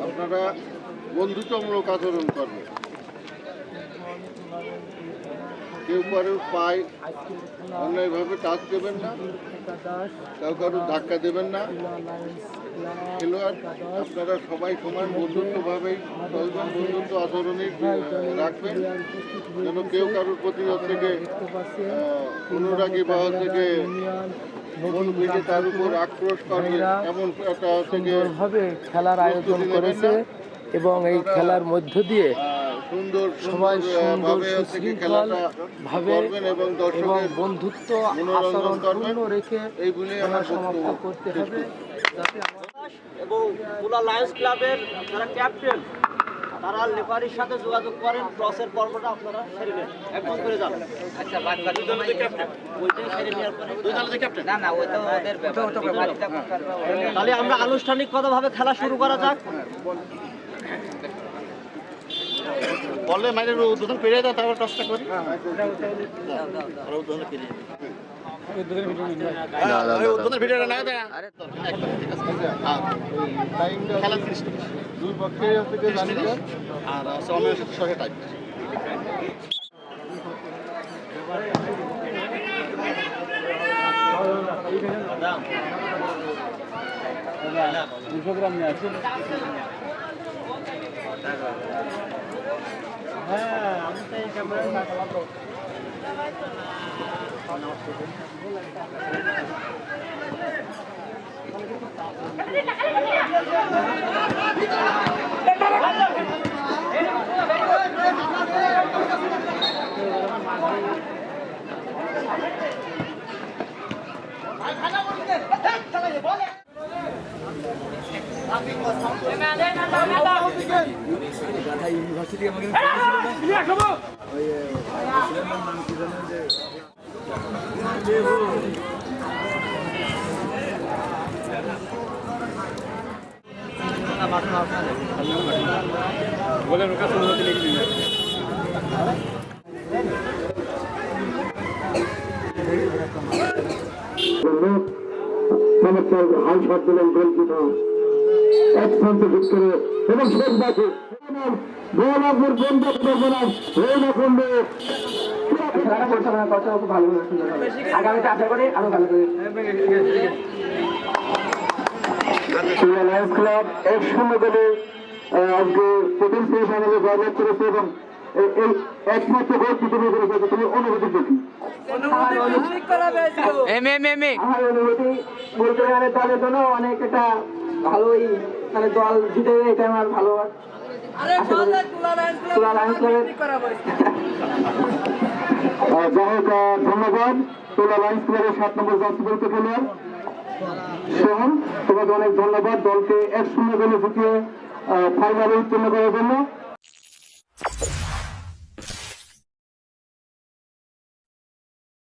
আপনারা বন্ধুত্বমূলক আচরণ করবেন। কেউ কারোর পায়ে অন্যায়ভাবে টাচ দেবেন না, কেউ কারোর ধাক্কা দেবেন না। খেলোয়াড় আপনারা সবাই সমান বন্ধুত্বভাবেই চলবেন, বন্ধুত্ব আচরণই রাখবেন, যেন কেউ কারোর প্রতি থেকে অনুরাগী বা থেকে মন ভেঙে তার উপর আক্রোশ করবে এমন একটা সুন্দরভাবে খেলার আয়োজন করেছে এবং এই খেলার মধ্য দিয়ে সুন্দর সবাই সুন্দর সুশৃঙ্খলভাবে এবং বন্ধুত্ব আচরণ পূর্ণ রেখে এইগুলি আমার সমাপ্ত করতে হবে, যাতে এবং পুলা লায়ন্স ক্লাবের যারা ক্যাপ্টেন তারা লেফারির সাথে যোগাযোগ করেন, ক্রসের পর্বটা আপনারা সেরে নেন, একদম করে যান। আচ্ছা, ওইটাই সেরে নেওয়ার পরে না না ওইটা ওদের ব্যাপার। তাহলে আমরা আনুষ্ঠানিকভাবে খেলা শুরু করা যাক। বললে মাইনের উদ্বোধন পেরে দাও, তারপর টসটা করি। উদ্বোধন পেরে ভিডিওটা না দেয় খেলা 30 দুই পক্ষের থেকে জানিয়ে আর অনেক সঙ্গে টাইপ গ্রাম নিয়ে আসুন। হ্যাঁ, আমি তো এই ক্যামেরা ইউনিভার্সিটি আমাকে বলে রোকা শুরুতে লিখে দিন। চমৎকার হাই শট দিলেন গোলকিপার এক প্রান্তে হিট করে এবং শেষ ব্যাচে গোলাপুর বন্ধ করলে পরিচালনা করতে খুব ভালো সুন্দর হবে। আগামীতে আশা করি আরো ভালো করে লায়ন্স ক্লাব 1-0 গোলে আজকে প্রথম সেমিফাইনালে জয়লাভ করেছে এবং এই একমাত্র গোল পৃথিবী করেছে। তুমি অনুভূতি দেখি আমার অনুভূতি বলতে গেলে দলের জন্য অনেক একটা ভালোই, মানে দল জিতে এটা আমার ভালো। যাই হোক ধন্যবাদ তোলা লায়ন্স ক্লাবের 7 নম্বর জার্সি খেলোয়াড় সোহন, তোমাকে অনেক ধন্যবাদ দলকে 1-0 গোলে জিতিয়ে ফাইনালে উত্তীর্ণ করার জন্য।